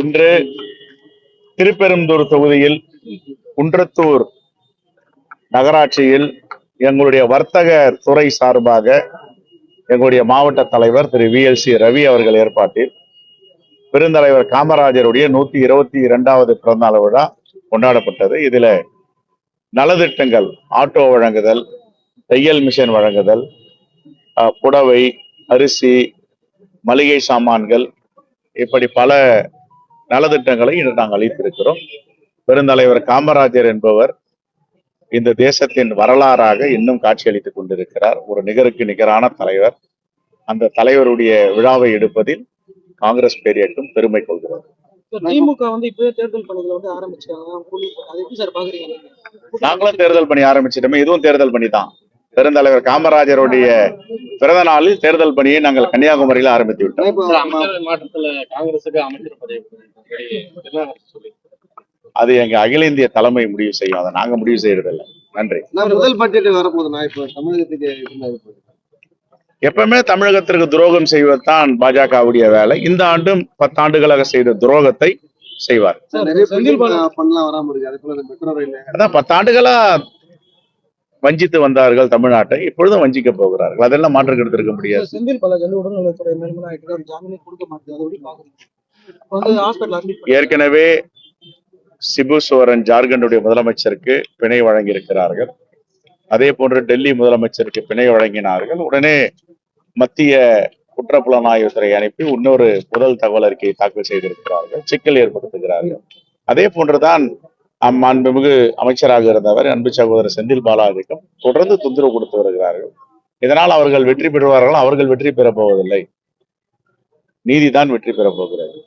இன்று திருப்பெரும்புதூர் தொகுதியில் குன்றத்தூர் நகராட்சியில் எங்களுடைய வர்த்தக துறை சார்பாக எங்களுடைய மாவட்ட தலைவர் திரு VLC ரவி அவர்கள் ஏற்பாட்டில் பெருந்தலைவர் காமராஜருடைய 122வது பிறந்தநாள் விழா கொண்டாடப்பட்டது. இதுல நலத்திட்டங்கள், ஆட்டோ வழங்குதல், தையல் மிஷின் வழங்குதல், புடவை, அரிசி, மளிகை சாமான்கள், இப்படி பல நலத்திட்டங்களை இன்று நாங்கள் அளித்திருக்கிறோம். பெருந்தலைவர் காமராஜர் என்பவர் இந்த தேசத்தின் வரலாறாக இன்னும் காட்சியளித்துக் கொண்டிருக்கிறார். ஒரு நிகருக்கு நிகரான தலைவர். அந்த தலைவருடைய விழாவை எடுப்பதில் காங்கிரஸ் பேரியக்கம் பெருமை கொள்கிறது. திமுக இப்பவே தேர்தல் பணிகளை ஆரம்பிச்சாங்க. நாங்களும் தேர்தல் பணி ஆரம்பிச்சிட்டோமே, இதுவும் தேர்தல் பணி தான். பெருந்தலைவர் காமராஜருடைய பிறந்த நாளில் தேர்தல் பணியை நாங்கள் கன்னியாகுமரியில் ஆரம்பித்து விட்டோம். அது எங்க அகில இந்திய தலைமை முடிவு செய்யும், அதை நாங்க முடிவு செய்யறதில்லை. நன்றி. முதல் பட்ஜெட் வரப்போகுதுண்ணா, இப்ப தமிழகத்துக்கு எப்பவுமே தமிழகத்திற்கு துரோகம் செய்வதுதான் பாஜகவுடைய வேலை. இந்த ஆண்டும் 10 ஆண்டுகளாக செய்த துரோகத்தை செய்வார். அதான் 10 ஆண்டுகளா வஞ்சித்து வந்தார்கள் தமிழ்நாட்டை, இப்பொழுதும் வஞ்சிக்க போகிறார்கள். அதெல்லாம் மாற்று கருத்து இருக்க முடியாது. செந்தில் பாலாஜி உடல்நலத்துறை ஜாமீன் கொடுக்க மாட்டேங்குது. ஏற்கனவே சிபு சோரன் ஜார்க்கண்டுடைய முதலமைச்சருக்கு பிணை வழங்கி இருக்கிறார்கள். அதே போன்று டெல்லி முதலமைச்சருக்கு பிணை வழங்கினார்கள். உடனே மத்திய குற்றப்புலனாய்வுத்துறை அனுப்பி இன்னொரு முதல் தகவல் அறிக்கையை தாக்கல் செய்திருக்கிறார்கள், சிக்கல் ஏற்படுத்துகிறார்கள். அதே போன்றுதான் மாண்புமிகு அமைச்சராக இருந்தவர் அன்பு சகோதரர் செந்தில் பாலாஜிக்கும் தொடர்ந்து தொந்தரவு கொடுத்து வருகிறார்கள். இதனால் அவர்கள் வெற்றி பெறுவார்கள். அவர்கள் வெற்றி பெறப் போவதில்லை, நீதிதான் வெற்றி பெறப் போகிறது.